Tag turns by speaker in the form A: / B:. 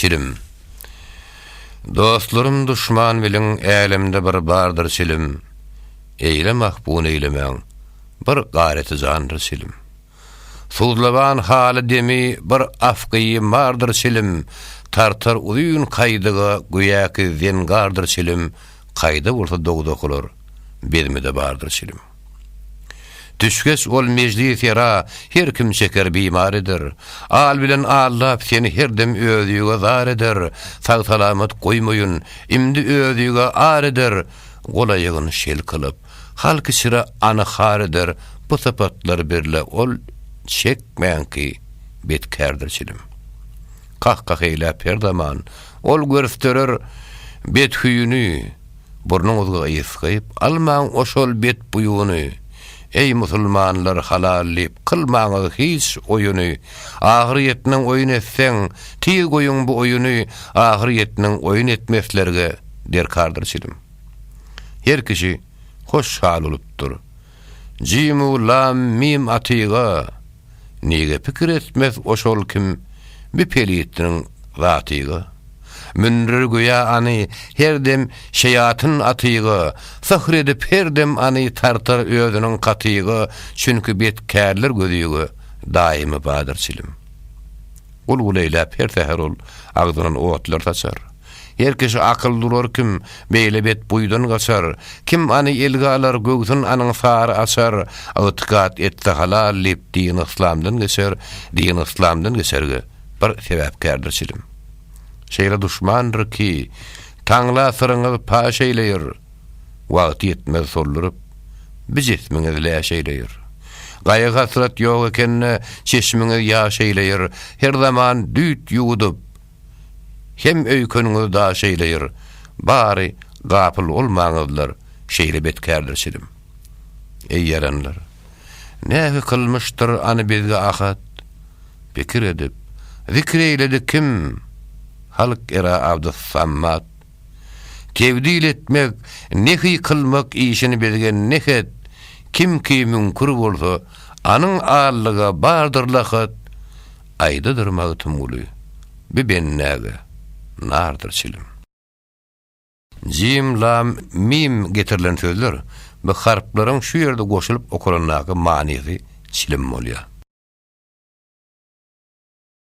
A: silim. Dostlarım düşman bilin älemde bir bardır silim. Eyle mahbun eylemen bir gareti zandır silim. Suzlaban halı demi bir afqi mardır silim. Tartar uyun kaydıga güyaki zengardır silim. Kaydı vursa dogdokulur bedmide bardır silim. Düşkes ol meclis yara her kim şeker bimaridir. Al bilen Allah seni her dem ödüğe zar eder. Sağ salamet koymayın imdi ödüğe ar eder. Golayığını şel kılıp halkı sıra anı har eder. Bu sapatlar birle ol çekmeyen ki betkerdir silim. Kahkah eyle perdaman ol gösterir bet hüyünü. Burnunuzga ýyskayıp almaň oşol bet buyuny. Ey musulmanlar halallip kılmaňyz hiç oyuny. Ahiretiniň oyun etseň tiý goýuň bu oyuny. Ahiretiniň oyun etmeslerge derkardyr silim. Her kişi hoşhal olupdyr. Jimu lam mim atyga nige pikir etmez oşol kim bir peliyetiniň zatyga. Münrir güya ani herdem şeyatın atyga, sahir edip herdem ani tartar özünün katyga, çünkü betkärler gözüge daimi badır silim. Ul eylap her seher ol agdynyň otlar taşar. Her kişi akıl durur kim beýle bet buýdan gaçar, kim ani elge alar gögsün anyň sary açar, itikat etse halal lip din islamdan geçer, din islamdan geçerge bir sebäpkärdir silim. Şeýle düşmandyr ki taňla sırıňyzy paş eýleýär. Wagt ýetmez solluryp biz ismiňizle ýaşaýleýär. Gaýa hasrat ýok ekenne çeşmiňiz ýaşaýleýär. Her zaman düýt ýuwudyp hem öýkeniňizi daşaýleýär. Bary gapyl bolmaňyzlar şeýle betkärdir silim. Ey yaranlar, näme kılmışdyr any bizge ahat? Pikir edip zikir eýledi kim? Halk era abdus sammat. Tevdil etmek, nehi kılmak işini bilgen nehet. Kim ki münkur bolsa, anın ağırlığa bardır lahat. Aydadır mağıtım ulu. Bir bennäge, nardır silim. Jim, lam, mim getirilen sözler, bu harpların şu yerde goşulup okulanlağı manisi silim bolýar.